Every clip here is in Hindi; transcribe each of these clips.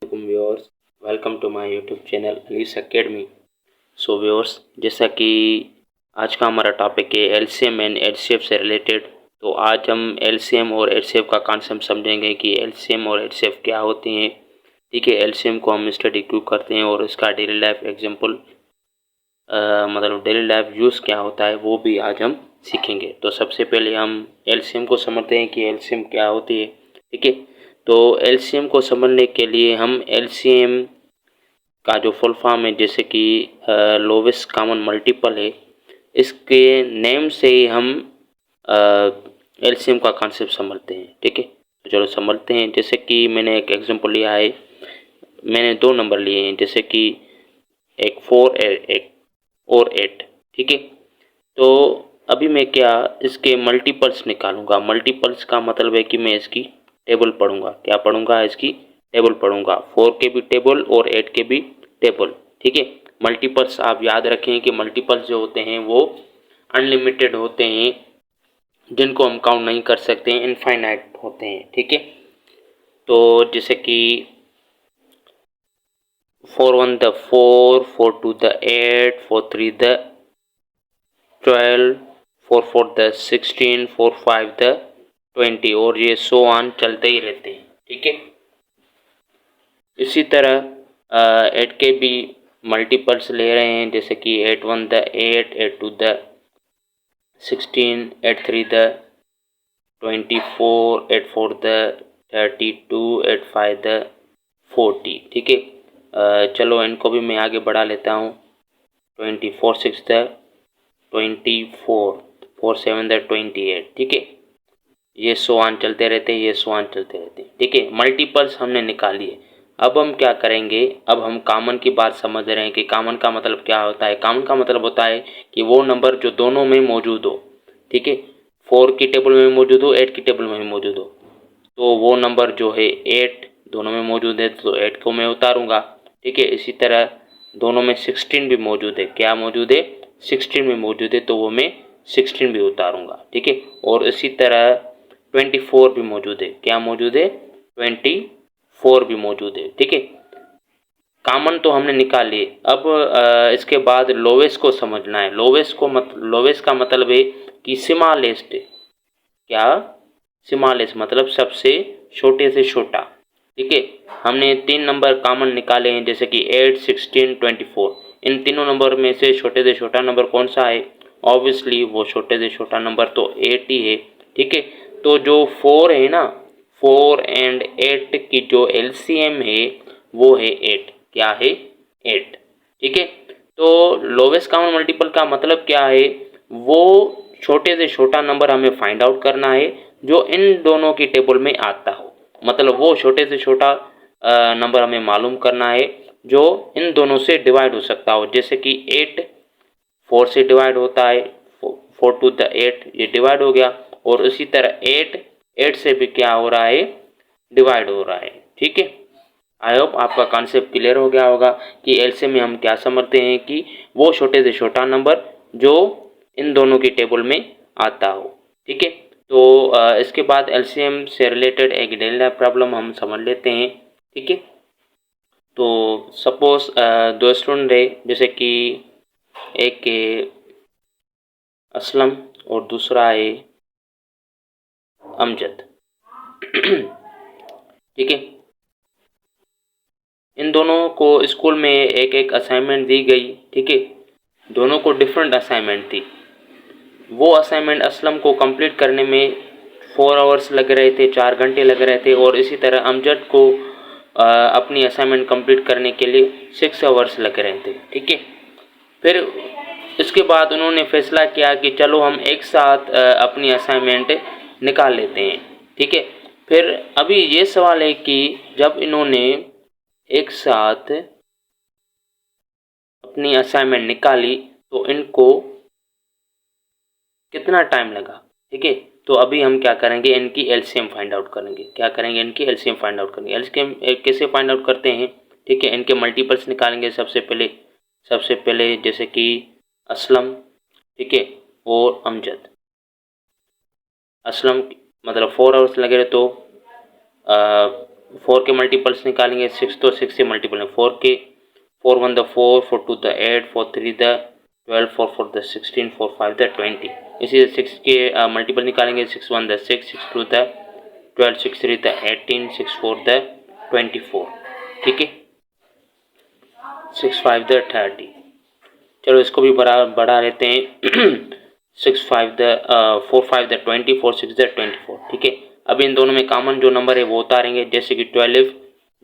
Viewers, welcome to my YouTube channel Ali's academy. So viewers, जैसा कि आज का हमारा टॉपिक है एलसीएम एंड एचसीएफ से रिलेटेड। तो आज हम एलसीएम और एचसीएफ का कॉन्सेप्ट समझेंगे कि एलसीएम और एचसीएफ क्या होती हैं। ठीक है, एलसीएम को हम स्टडी क्यों करते हैं और इसका डेली लाइफ एग्जाम्पल मतलब डेली लाइफ यूज़ क्या होता है वो भी आज हम सीखेंगे। तो सबसे पहले हम एलसीएम को समझते हैं कि एलसीएम क्या होती है। ठीक है, तो एलसीएम को समझने के लिए हम एलसीएम का जो फुल फॉर्म है जैसे कि लोवेस्ट कॉमन मल्टीपल है, इसके नेम से ही हम एलसीएम का कॉन्सेप्ट समझते हैं। ठीक है, तो चलो समझते हैं। जैसे कि मैंने एक एग्जांपल लिया है, मैंने दो नंबर लिए हैं जैसे कि एक 4 एक और 8। ठीक है, तो अभी मैं क्या इसके मल्टीपल्स निकालूंगा। मल्टीपल्स का मतलब है कि मैं इसकी टेबल पढ़ूंगा। क्या पढ़ूंगा? इसकी टेबल पढ़ूंगा। 4 के भी टेबल और 8 के भी टेबल। ठीक है, मल्टीपल्स आप याद रखें कि मल्टीपल्स जो होते हैं वो अनलिमिटेड होते हैं, जिनको हम काउंट नहीं कर सकते हैं, इनफाइनाइट होते हैं। ठीक है, तो जैसे कि 4 1 the 4, 4 2 the 8, 4 3 the 12, 4 4 the 16, 4 5 the 20 और ये सो ऑन चलते ही रहते हैं। ठीक है, इसी तरह 8 के भी मल्टीपल्स ले रहे हैं जैसे कि 8 1 the 8, 8 2 the 16, 8 3 the 24, 8 4 the 32, 8 5 the 40। ठीक है, चलो इनको भी मैं आगे बढ़ा लेता हूँ। 24 6 द 24, 4 7 द 28। ठीक है, ये सो ऑन चलते रहते हैं, ये सो ऑन चलते रहते हैं। ठीक है, मल्टीपल्स हमने निकाली है। अब हम क्या करेंगे, अब हम कॉमन की बात समझ रहे हैं कि कॉमन का मतलब क्या होता है। कॉमन का मतलब होता है कि वो नंबर जो दोनों में मौजूद हो। ठीक है, 4 की टेबल में मौजूद हो, 8 की टेबल में मौजूद हो, तो वो नंबर जो है 8 दोनों में मौजूद है तो 8 को मैं उतारूंगा। ठीक है, इसी तरह दोनों में 16 भी मौजूद है। क्या मौजूद है? 16 भी मौजूद है, तो वो मैं 16 भी उतारूंगा। ठीक है, और इसी तरह 24 भी मौजूद है। क्या मौजूद है? 24 भी मौजूद है। ठीक है, कॉमन तो हमने निकाल लिए। अब इसके बाद लोवेस्ट को समझना है। लोवेस्ट का मतलब है कि स्मॉलेस्ट। क्या? स्मॉलेस्ट मतलब सबसे छोटे से छोटा। ठीक है, हमने 3 नंबर कॉमन निकाले हैं जैसे कि 8 16 24। इन तीनों नंबर में से छोटे से छोटा नंबर कौन सा है? ऑब्वियसली वो छोटे से छोटा नंबर तो 8 ही है। ठीक है, तो जो 4 है ना, 4 एंड 8 की जो एलसीएम है वो है 8। क्या है? 8। ठीक है, तो लोवेस्ट कॉमन मल्टीपल का मतलब क्या है? वो छोटे से छोटा नंबर हमें फाइंड आउट करना है जो इन दोनों की टेबल में आता हो। मतलब वो छोटे से छोटा नंबर हमें मालूम करना है जो इन दोनों से डिवाइड हो सकता हो। जैसे कि 8 4 से डिवाइड होता है, 4 टू द 8 ये डिवाइड हो गया, और इसी तरह 8 8 से भी क्या हो रहा है? डिवाइड हो रहा है। ठीक है, आई होप आपका कॉन्सेप्ट क्लियर हो गया होगा कि एलसीएम में हम क्या समझते हैं कि वो छोटे से छोटा नंबर जो इन दोनों की टेबल में आता हो। ठीक है, तो इसके बाद एलसीएम से रिलेटेड एक डेली लाइफ प्रॉब्लम हम समझ लेते हैं। ठीक है, तो सपोज दो स्टूडेंट है जैसे कि एक के असलम और दूसरा है अमजद। ठीक है, इन दोनों को स्कूल में एक एक असाइनमेंट दी गई। ठीक है, दोनों को डिफरेंट असाइनमेंट थी। वो असाइनमेंट असलम को कंप्लीट करने में 4 आवर्स लग रहे थे, 4 घंटे लग रहे थे, और इसी तरह अमजद को अपनी असाइनमेंट कंप्लीट करने के लिए 6 आवर्स लग रहे थे। ठीक है, फिर इसके बाद उन्होंने फैसला किया कि चलो हम एक साथ अपनी असाइनमेंट निकाल लेते हैं। ठीक है, फिर अभी ये सवाल है कि जब इन्होंने एक साथ अपनी असाइनमेंट निकाली तो इनको कितना टाइम लगा। ठीक है, तो अभी हम क्या करेंगे, इनकी एलसीएम फाइंड आउट करेंगे। क्या करेंगे? इनकी एलसीएम फाइंड आउट करेंगे। एलसीएम कैसे फाइंड आउट करते हैं? ठीक है, इनके मल्टीपल्स निकालेंगे सबसे पहले जैसे कि असलम, ठीक है, और अमजद। असलम मतलब 4 आवर्स लगे तो 4 के मल्टीपल्स निकालेंगे 6 तो 6 से मल्टीपल है 4 के 4 1 the 4 4 2 the 8 4 3 the 12 4 4 the 16 4 5 the 20। इसी 6 के मल्टीपल निकालेंगे 6 1 द 6 6 2 द 12 6 3 द 18 6 4 द 24। ठीक है 6 5 द 30। चलो इसको भी बढ़ा लेते हैं 6 5 द 4 5 द 20 4 6 द 24। ठीक है अब इन दोनों में कॉमन जो नंबर है वो उतारेंगे, जैसे कि 12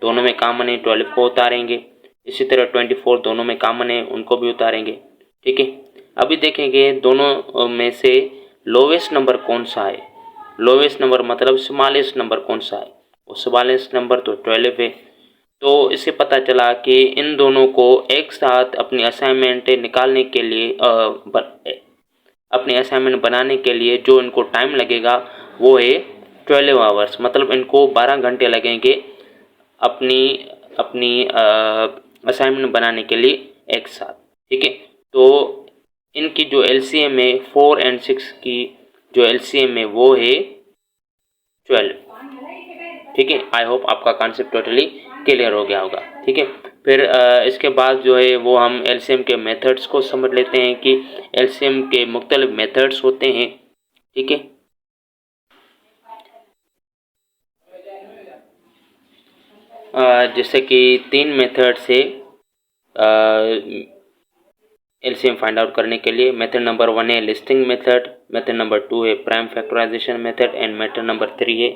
दोनों में कॉमन है 12 को उतारेंगे। इसी तरह 24 दोनों में कॉमन है उनको भी उतारेंगे। ठीक है अभी देखेंगे दोनों में से लोवेस्ट नंबर कौन सा है। लोवेस्ट नंबर मतलब स्मॉलेस्ट नंबर कौन सा है, वो स्मॉलेस्ट नंबर तो 12 है। तो इससे पता चला कि इन दोनों को एक साथ अपनी असाइनमेंट निकालने के लिए अपने असाइनमेंट बनाने के लिए जो इनको टाइम लगेगा वो है 12 आवर्स, मतलब इनको 12 घंटे लगेंगे अपनी अपनी असाइनमेंट बनाने के लिए एक साथ। ठीक है तो इनकी जो एलसीएम है 4 और 6 की जो एलसीएम है वो है 12। ठीक है आई होप आपका कॉन्सेप्ट टोटली क्लियर हो गया होगा। ठीक है फिर इसके बाद जो है वो हम एलसीएम के मेथड्स को समझ लेते हैं कि एलसीएम के मुख्तलिफ मेथड्स होते हैं। ठीक है जैसे कि 3 मेथड से एलसीएम फाइंड आउट करने के लिए। मेथड नंबर 1 है लिस्टिंग मेथड, मेथड नंबर 2 है prime factorization method and method number 3 है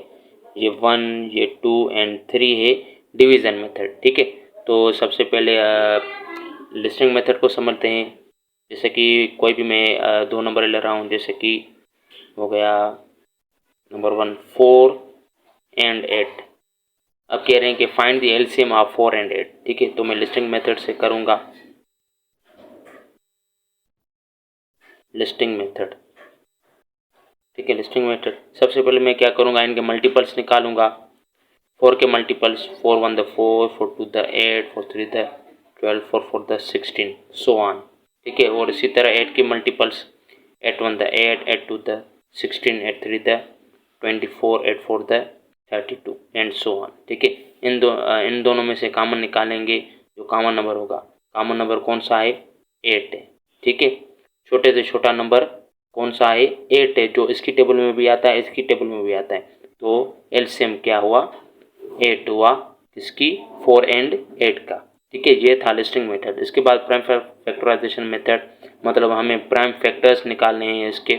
ये 1 ये 2 एंड 3 है डिवीज़न मेथड। ठीक है तो सबसे पहले लिस्टिंग मेथड को समझते हैं। जैसे कि कोई भी मैं 2 नंबर ले रहा हूँ, जैसे कि हो गया नंबर 1 4 एंड 8। अब कह रहे हैं कि find the LCM of 4 and 8। ठीक है तो मैं लिस्टिंग मेथड से करूँगा। लिस्टिंग मेथड ठीक है लिस्टिंग मेथड सबसे पहले मैं क्या करूँगा, इनके मल्टीपल्स निकालूंगा। 4 के multiples 4 1 the 4 4 2 the 8 4 3 the 12 4 4 the 16 so on. ठीक है और इसी तरह 8 के multiples 8 1 the 8 8 2 the 16 8 3 the 24 8 4 the 32 and so on. ठीक है इन दोनों में से कॉमन निकालेंगे, जो कॉमन नंबर होगा। कॉमन नंबर कौन सा है 8 है। ठीक है छोटे से छोटा नंबर कौन सा है 8 है, जो इसकी टेबल में भी आता है इसकी टेबल में भी आता है। तो एलसीएम क्या हुआ 8 हुआ इसकी 4 एंड 8 का। ठीक है ये था लिस्टिंग मेथड। इसके बाद प्राइम फैक्टराइजेशन मेथड, मतलब हमें प्राइम फैक्टर्स निकालने हैं इसके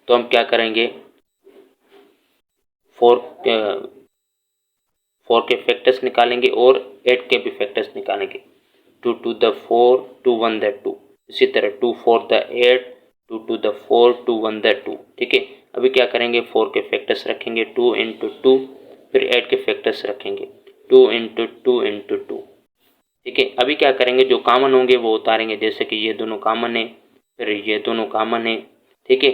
तो हम क्या करेंगे 4 के फैक्टर्स निकालेंगे और 8 के भी फैक्टर्स निकालेंगे। 2 2 द 4 2 1 द 2, इसी तरह 2 4 द 8 2 2 द 4 2 1 द 2। ठीक है अभी क्या करेंगे 4 के फैक्टर्स रखेंगे 2 इंटू 2, फिर 8 के फैक्टर्स रखेंगे 2 इंटू 2 इंटू 2। ठीक है अभी क्या करेंगे जो कॉमन होंगे वो उतारेंगे, जैसे कि ये दोनों कॉमन है फिर ये दोनों कॉमन है। ठीक है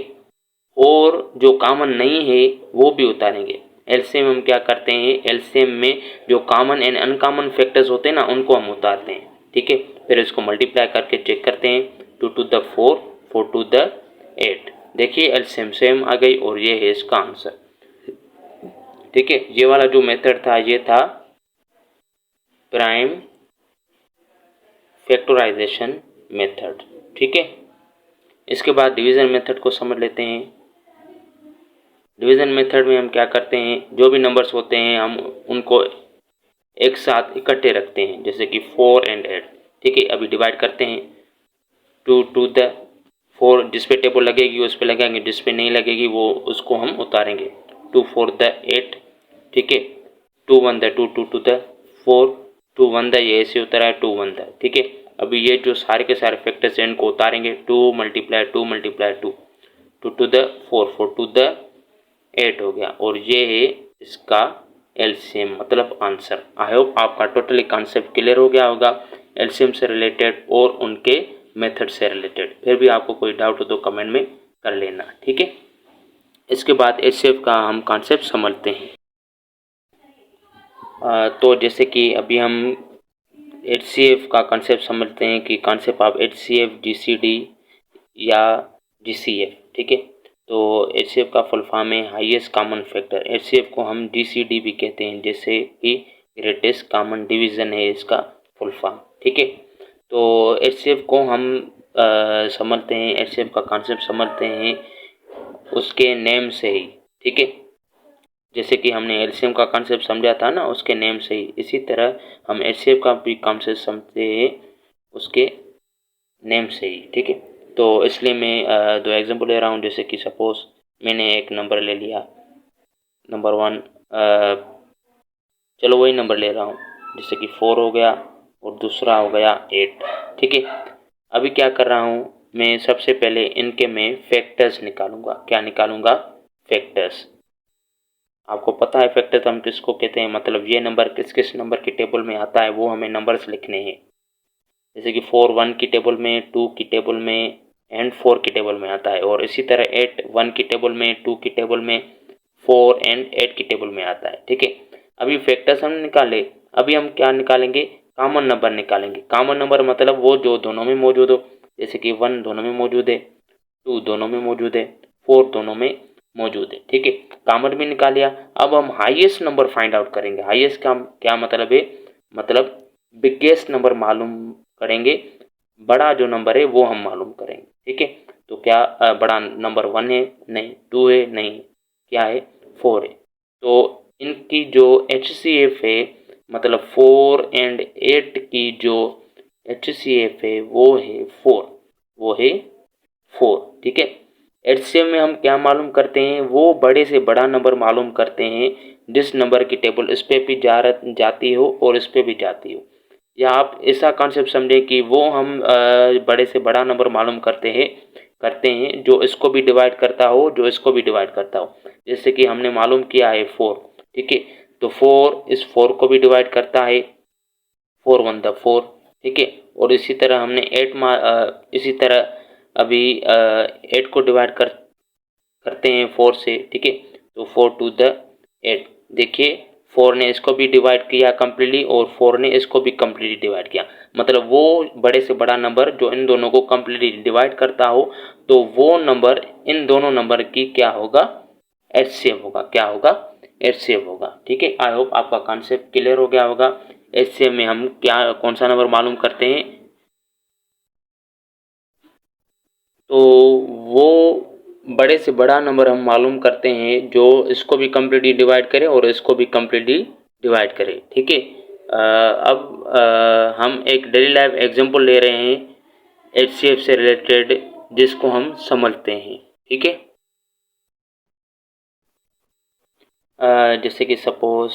और जो कॉमन नहीं है वो भी उतारेंगे। एलसीएम हम क्या करते हैं एलसीएम में जो कॉमन एंड अनकॉमन फैक्टर्स होते हैं ना उनको हम उतारते हैं। ठीक है फिर इसको मल्टीप्लाई करके चेक करते हैं 2 2 द 4 4 2 द 8। देखिए एलसीएम सेम आ गई और ये है इसका आंसर। ठीक है ये वाला जो मेथड था ये था प्राइम फैक्टराइजेशन मेथड। ठीक है इसके बाद डिवीज़न मेथड को समझ लेते हैं। डिवीज़न मेथड में हम क्या करते हैं जो भी नंबर्स होते हैं हम उनको एक साथ इकट्ठे रखते हैं, जैसे कि 4 एंड 8। ठीक है अभी डिवाइड करते हैं 2 2 द 4 जिस पे टेबल लगेगी उस पे लगाएंगे, जिस पे नहीं लगेगी वो उसको हम उतारेंगे 2 4 द 8। ठीक है 2 1 द 2 2 2 द 4 2 1 द ये ऐसे उतरा है 2 1 द। ठीक है अभी ये जो सारे के सारे फैक्टर्स हैं इनको उतारेंगे 2 मल्टीप्लाई 2 मल्टीप्लाई 2 2 2 द 4 4 2 द 8 हो गया और ये है इसका एलसीएम मतलब आंसर। आई होप आपका टोटली कॉन्सेप्ट क्लियर हो गया होगा एलसीएम से रिलेटेड और उनके मेथड से रिलेटेड। फिर भी आपको कोई डाउट हो तो कमेंट में कर लेना। ठीक है इसके बाद एचसीएफ का हम कॉन्सेप्ट समझते हैं। तो जैसे कि अभी हम एचसीएफ का कॉन्सेप्ट समझते हैं कि कॉन्सेप्ट ऑफ एचसीएफ जीसीडी या जीसीएफ। ठीक है तो एचसीएफ का फुल फॉर्म है हाईएस्ट कॉमन फैक्टर। एचसीएफ को हम जीसीडी भी कहते हैं, जैसे कि ग्रेटेस्ट कॉमन डिवीजन है इसका फुल फॉर्म। ठीक है, तो एचसीएफ को हम समझते हैं, एचसीएफ का कॉन्सेप्ट समझते हैं उसके नेम से ही। ठीक है, जैसे कि हमने एलसीएम का कॉन्सेप्ट समझा था ना उसके नेम से ही, इसी तरह हम एचसीएफ का भी कॉन्सेप्ट समझते हैं उसके नेम से ही। ठीक है, तो इसलिए मैं दो एग्जांपल ले रहा हूँ। जैसे कि सपोज मैंने एक नंबर ले लिया, नंबर 1, चलो वही नंबर ले रहा हूँ, जैसे कि 4 हो गया और दूसरा हो गया 8। ठीक है, अभी क्या कर रहा हूँ मैं, सबसे पहले इनके मैं फैक्टर्स निकालूंगा। क्या निकालूंगा? फैक्टर्स। आपको पता है फैक्टर्स हम किसको कहते हैं, मतलब ये नंबर किस किस नंबर की टेबल में आता है वो हमें नंबर्स लिखने हैं। जैसे कि 4 1 की टेबल में, 2 की टेबल में एंड 4 की टेबल में आता है, और इसी तरह 8 1 की टेबल में, 2 की टेबल में, 4 एंड 8 की टेबल में आता है। ठीक है, अभी फैक्टर्स हम निकाले, अभी हम क्या निकालेंगे? कॉमन नंबर निकालेंगे। कॉमन नंबर मतलब वो जो दोनों में मौजूद हो, जैसे कि 1 दोनों में मौजूद है, 2 दोनों में मौजूद है, 4 दोनों में मौजूद है। ठीक है, कॉमन भी निकाल लिया। अब हम हाईएस्ट नंबर फाइंड आउट करेंगे। हाईएस्ट का क्या मतलब है? मतलब बिगेस्ट नंबर मालूम करेंगे, बड़ा जो नंबर है वो हम मालूम करेंगे। ठीक है, तो क्या बड़ा नंबर 1 है? नहीं। 2 है? नहीं। क्या है? 4 है। तो इनकी जो एचसीएफ है, मतलब 4 एंड 8 की जो एचसीएफ है वो है 4, वो है 4। ठीक है, एचसीएफ में हम क्या मालूम करते हैं? वो बड़े से बड़ा नंबर मालूम करते हैं जिस नंबर की टेबल इस पे भी जाती हो और इस पे भी जाती हो। या आप ऐसा कॉन्सेप्ट समझे कि वो हम बड़े से बड़ा नंबर मालूम करते हैं जो इसको भी डिवाइड करता हो, जो इसको भी डिवाइड करता हो। जैसे कि हमने मालूम किया है 4। ठीक है, तो 4 इस 4 को भी डिवाइड करता है, 4 1 द 4। ठीक है, और इसी तरह हमने इसी तरह अभी 8 को डिवाइड करते हैं 4 से। ठीक है, तो 4 2 द 8। देखिए 4 ने इसको भी डिवाइड किया कम्प्लीटली और 4 ने इसको भी कम्प्लीटली डिवाइड किया। मतलब वो बड़े से बड़ा नंबर जो इन दोनों को कम्प्लीटली डिवाइड करता हो, तो वो नंबर इन दोनों नंबर की क्या होगा? एचसीएफ होगा। क्या होगा? एचसीएफ होगा। ठीक है, आई होप आपका कॉन्सेप्ट क्लियर हो गया होगा। एचसीएफ में हम क्या कौन सा नंबर मालूम करते हैं? तो वो बड़े से बड़ा नंबर हम मालूम करते हैं जो इसको भी कम्प्लीटली डिवाइड करे और इसको भी कम्प्लीटली डिवाइड करे। ठीक है, अब हम एक डेली लाइफ एग्जांपल ले रहे हैं एचसीएफ से रिलेटेड, जिसको हम समझते हैं। ठीक है, जैसे कि सपोज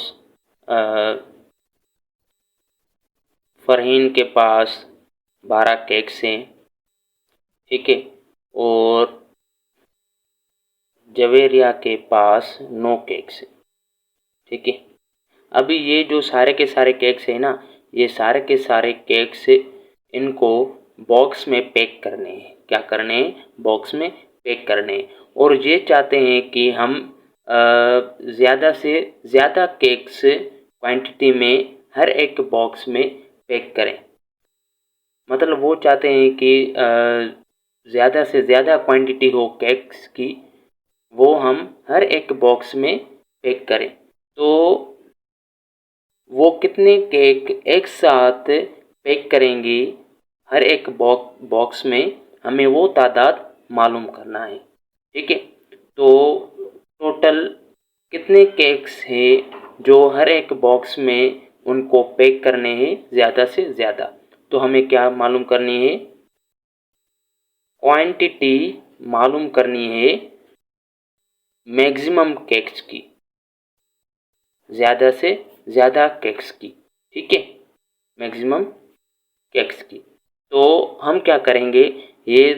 फरहीन के पास 12 केक्स हैं। ठीक है, और जवेरिया के पास 9 केक्स हैं। ठीक है, अभी ये जो सारे के सारे केक्स है ना, ये सारे के सारे केक्स इनको बॉक्स में पैक करने हैं। क्या करने हैं? बॉक्स में पैक करने हैं। और ये चाहते हैं कि हम ज़्यादा से ज़्यादा केक्स क्वांटिटी में हर एक बॉक्स में पैक करें। मतलब वो चाहते हैं कि ज़्यादा से ज़्यादा क्वांटिटी हो केक्स की, वो हम हर एक बॉक्स में पैक करें। तो वो कितने केक एक साथ पैक करेंगी हर एक बॉक्स में, हमें वो तादाद मालूम करना है। ठीक है, तो टोटल कितने केक्स हैं जो हर एक बॉक्स में उनको पैक करने हैं ज़्यादा से ज़्यादा, तो हमें क्या मालूम करनी है? क्वांटिटी मालूम करनी है मैक्सिमम केक्स की, ज़्यादा से ज़्यादा केक्स की। ठीक है, मैक्सिमम केक्स की। तो हम क्या करेंगे, ये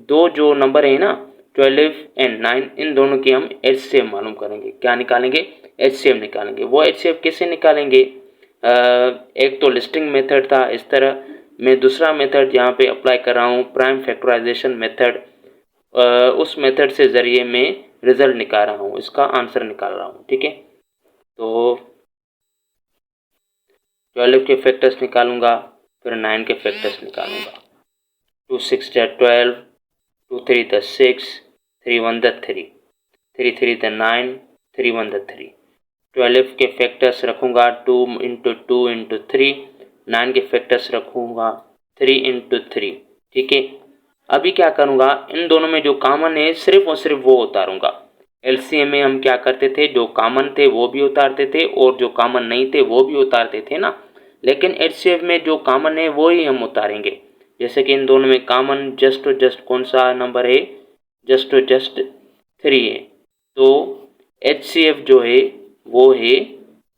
दो जो नंबर है ना 12 एंड 9, इन दोनों की हम एचसीएफ मालूम करेंगे। क्या निकालेंगे? एचसीएफ निकालेंगे। वो एचसीएफ कैसे निकालेंगे? एक तो लिस्टिंग मेथड था इस तरह, मैं दूसरा मेथड यहाँ पे अप्लाई कर रहा हूँ, प्राइम फैक्टराइजेशन मेथड। उस मेथड से ज़रिए मैं रिजल्ट निकाल रहा हूँ, इसका आंसर निकाल रहा हूँ। ठीक है, तो 12 के फैक्टर्स निकालूंगा, फिर 9 के फैक्टर्स निकालूंगा। 2 6 × 12, 2 3 × 6, 3 1 द 3, 3 3 द 9, 3 1 द 3। 12 के फैक्टर्स रखूँगा 2 इंटू 2 इंटू 3, 9 के फैक्टर्स रखूँगा 3 इंटू 3। ठीक है, अभी क्या करूँगा, इन दोनों में जो कॉमन है सिर्फ और सिर्फ वो उतारूँगा। एलसीएम में हम क्या करते थे, जो कॉमन थे वो भी उतारते थे और जो कॉमन नहीं थे वो भी उतारते थे ना, लेकिन एचसीएफ में जो कॉमन है वो ही हम उतारेंगे। जैसे कि इन दोनों में कॉमन जस्ट टू जस्ट कौन सा नंबर है, जस्ट टू जस्ट 3 है, तो एचसीएफ जो है वो है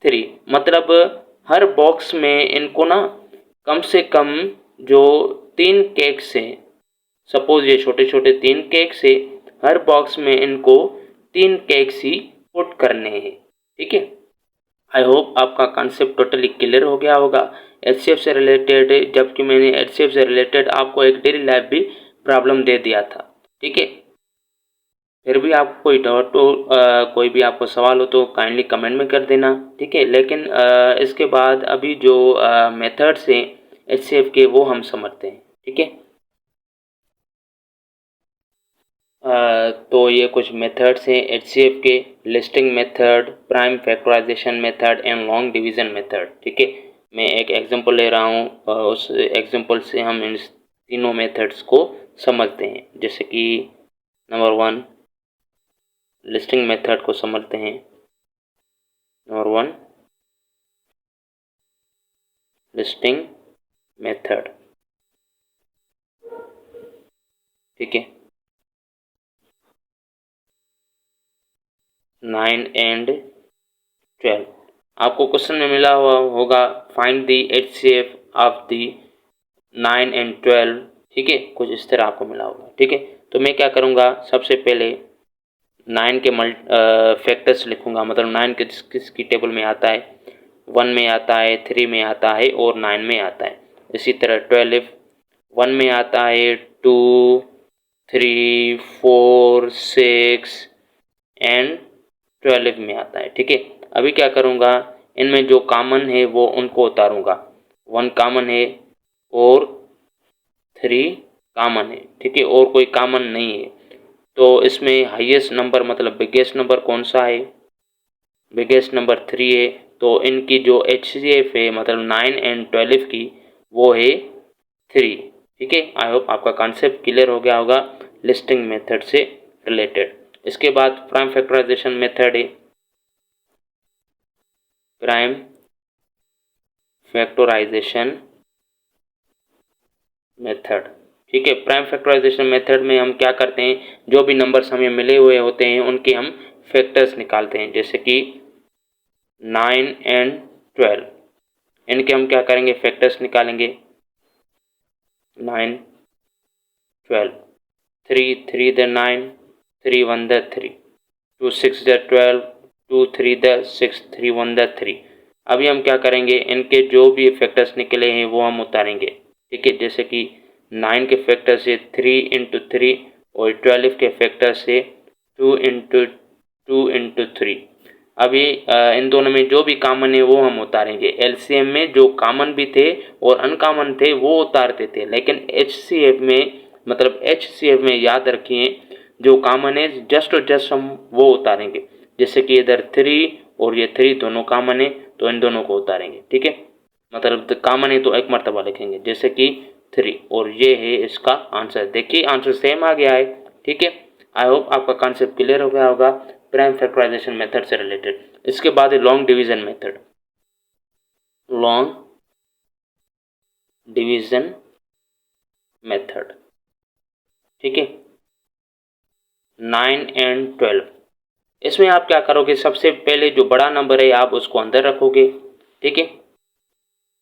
3। मतलब हर बॉक्स में इनको ना कम से कम जो 3 केक्स हैं, सपोज ये छोटे छोटे 3 केक्स है, हर बॉक्स में इनको 3 केक्स ही पुट करने हैं। ठीक है, आई होप आपका कॉन्सेप्ट टोटली क्लियर हो गया होगा एचसीएफ से रिलेटेड, जबकि मैंने एचसीएफ से रिलेटेड आपको एक डेली लाइफ भी प्रॉब्लम दे दिया था। ठीक है, फिर भी आपको कोई डाउट हो, कोई भी आपको सवाल हो तो काइंडली कमेंट में कर देना। ठीक है, लेकिन इसके बाद अभी जो मेथड्स हैं एचसीएफ के वो हम समझते हैं। ठीक है, तो ये कुछ मेथड्स हैं एचसीएफ के, listing method, prime factorization method and long division method. ठीक है, मैं एक एग्जांपल ले रहा हूँ, उस एग्जांपल से हम इन तीनों मेथड्स को समझते हैं। जैसे कि नंबर 1 लिस्टिंग मेथड को समझते हैं। Number 1 listing method. ठीक है, 9 एंड 12 आपको क्वेश्चन में मिला हुआ होगा, find the HCF of the 9 and 12। ठीक है, कुछ इस तरह आपको मिला होगा। ठीक है, तो मैं क्या करूँगा, सबसे पहले 9 के फैक्टर्स लिखूँगा, मतलब 9 किसकी टेबल में आता है, 1 में आता है, 3 में आता है और 9 में आता है। इसी तरह 12 1 में आता है, 2 3 4 6 एंड 12 में आता है। ठीक है, अभी क्या करूँगा, इनमें जो कॉमन है वो उनको उतारूँगा। 1 कॉमन है और 3 कॉमन है। ठीक है, और कोई कॉमन नहीं है, तो इसमें हाईएस्ट नंबर मतलब बिगेस्ट नंबर कौन सा है, बिगेस्ट नंबर 3 है। तो इनकी जो एचसीएफ है मतलब 9 एंड 12 की, वो है 3। ठीक है, आई होप आपका कॉन्सेप्ट क्लियर हो गया होगा लिस्टिंग मेथड से रिलेटेड। इसके बाद प्राइम फैक्टराइजेशन मेथड है, प्राइम फैक्टराइजेशन मेथड। ठीक है, प्राइम फैक्टराइजेशन मेथड में हम क्या करते हैं, जो भी नंबर्स हमें मिले हुए होते हैं उनके हम फैक्टर्स निकालते हैं। जैसे कि 9 एंड 12, इनके हम क्या करेंगे, फैक्टर्स निकालेंगे। 9 12, 3 3 the 9, 3 1 the 3, 2 6 the 12, 2 3 the 6, 3 1 the 3। अभी हम क्या करेंगे, इनके जो भी फैक्टर्स निकले हैं वो हम उतारेंगे। ठीक है, जैसे कि 9 के फैक्टर से 3 इंटू 3 और 12 के फैक्टर से 2 इंटू 2 इंटू 3। अभी इन दोनों में जो भी कॉमन है वो हम उतारेंगे। एलसीएम में जो कॉमन भी थे और अनकॉमन थे वो उतारते थे, लेकिन एचसीएफ में मतलब एचसीएफ में याद रखिए जो कॉमन है जस्ट और जस्ट हम वो उतारेंगे। जैसे कि इधर 3 और ये 3 दोनों कॉमन है तो इन दोनों को उतारेंगे। ठीक है, मतलब कॉमन है तो एक मर्तबा लिखेंगे, जैसे कि 3, और ये है इसका आंसर। देखिए आंसर सेम आ गया है। ठीक है, आई होप आपका कॉन्सेप्ट क्लियर हो गया होगा प्राइम फैक्टराइजेशन मेथड से रिलेटेड। इसके बाद है long division method. Long division method. ठीक है, 9 एंड 12, इसमें आप क्या करोगे, सबसे पहले जो बड़ा नंबर है आप उसको अंदर रखोगे। ठीक है,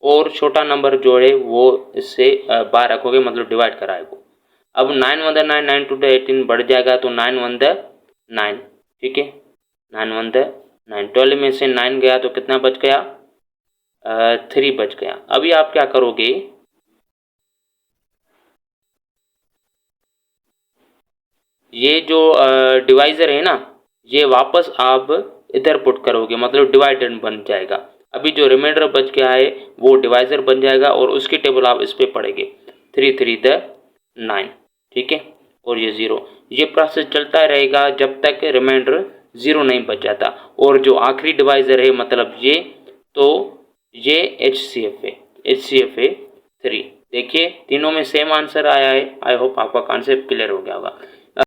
और छोटा नंबर जो है वो इससे बाहर रखोगे, मतलब डिवाइड कराएगा। अब 9 1 द 9, 9 2 द 18 बढ़ जाएगा तो 9 1 द 9। ठीक है, 9 1 द 9, 12 में से 9 गया तो कितना बच गया, 3 बच गया। अभी आप क्या करोगे, ये जो डिवाइजर है ना, ये वापस आप इधर पुट करोगे, मतलब डिवाइडेड बन जाएगा। अभी जो रिमाइंडर बच गया है वो डिवाइजर बन जाएगा और उसकी टेबल आप इस पे पढ़ेंगे, 3 3 द 9। ठीक है, और ये 0, ये प्रोसेस चलता रहेगा जब तक रिमाइंडर 0 नहीं बच जाता। और जो आखिरी डिवाइज़र है मतलब ये, तो ये HCF है, HCF है 3। देखिए तीनों में सेम आंसर आया है। आई होप आपका कॉन्सेप्ट क्लियर हो गया होगा।